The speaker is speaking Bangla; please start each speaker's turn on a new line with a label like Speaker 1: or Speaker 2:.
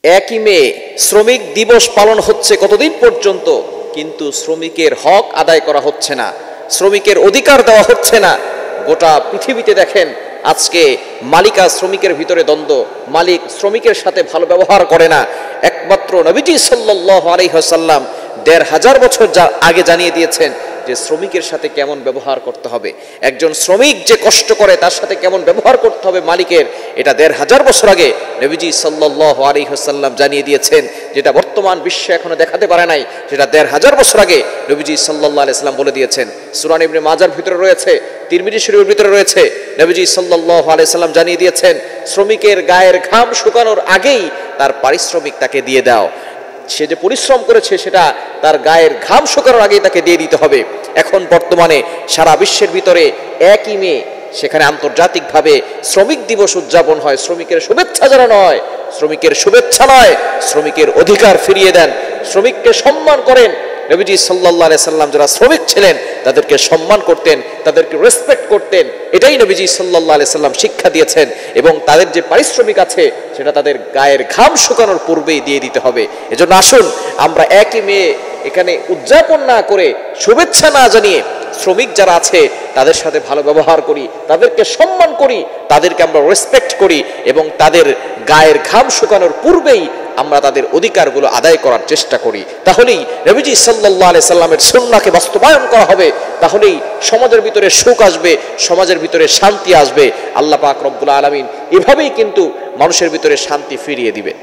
Speaker 1: একই মে শ্রমিক দিবস পালন হচ্ছে কতদিন পর্যন্ত, কিন্তু শ্রমিকের হক আদায় করা হচ্ছে না, শ্রমিকের অধিকার দেওয়া হচ্ছে না। গোটা পৃথিবীতে দেখেন আজকে মালিক আর শ্রমিকের ভিতরে দ্বন্দ্ব, মালিক শ্রমিকের সাথে ভালো ব্যবহার করে না। একমাত্র নবীজি সাল্লাল্লাহু আলাইহি ওয়াসাল্লাম ১৫০০ বছর আগে জানিয়ে দিয়েছেন যে শ্রমিকের সাথে কেমন ব্যবহার করতে হবে, একজন শ্রমিক যে কষ্ট করে তার সাথে কেমন ব্যবহার করতে হবে মালিকের। এটা ১৫০০ বছর আগে নবীজি সাল্লাল্লাহু আলাইহি ওয়াসাল্লাম জানিয়ে দিয়েছেন, যেটা বর্তমান বিশ্ব এখনো দেখাতে পারে নাই, যেটা ১৫০০ বছর আগে নবীজি সাল্লাল্লাহু আলাইহি ওয়াসাল্লাম বলে দিয়েছেন। সুনান ইবনে মাজার ভিতরে রয়েছে, তিরমিজি শরীফের ভিতরে রয়েছে। নবীজি সাল্লাল্লাহু আলাইহি ওয়াসাল্লাম জানিয়ে দিয়েছেন, শ্রমিকের গায়ের ঘাম শুকানোর আগেই তার পারিশ্রমিক তাকে দিয়ে দাও। সে যে পরিশ্রম করেছে সেটা তার গায়ের ঘাম শুকানোর আগেই তাকে দিয়ে দিতে হবে। এখন বর্তমানে সারা বিশ্বের ভিতরে একই মে সেখানে আন্তর্জাতিকভাবে শ্রমিক দিবস উদযাপন হয়। শ্রমিকের শুভেচ্ছা জানানো হয়, শ্রমিকের শুভেচ্ছা নয়, শ্রমিকের অধিকার ফিরিয়ে দেন, শ্রমিককে সম্মান করেন। নবীজি সাল্লাল্লাহু আলাইহি সাল্লাম যারা শ্রমিক ছিলেন তাদেরকে সম্মান করতেন, তাদেরকে রেসপেক্ট করতেন। এটাই নবীজি সাল্লাল্লাহু আলাইহি সাল্লাম শিক্ষা দিয়েছেন। এবং তাদের যে পারিশ্রমিক আছে সেটা তাদের গায়ের ঘাম শুকানোর পূর্বেই দিয়ে দিতে হবে। এজন্য আসুন আমরা একই মে এখানে উদযাপন না করে, শুভেচ্ছা না জানিয়ে শ্রমিক যারা আছে তাদের সাথে ভালো ব্যবহার করি, তাদেরকে সম্মান করি, তাদেরকে আমরা রেসপেক্ট করি এবং তাদের গায়ের ঘাম শুকানোর পূর্বেই আমরা তাদের অধিকারগুলো আদায় করার চেষ্টা করি। তাহলেই নবীজি সাল্লাল্লাহু আলাইহি সাল্লামের সুন্নাহকে বাস্তবায়ন করা হবে, তাহলেই সমাজের ভিতরে সুখ আসবে, সমাজের ভিতরে শান্তি আসবে। আল্লাহ পাক রব্বুল আলামিন এভাবেই কিন্তু মানুষের ভিতরে শান্তি ফিরিয়ে দিবে।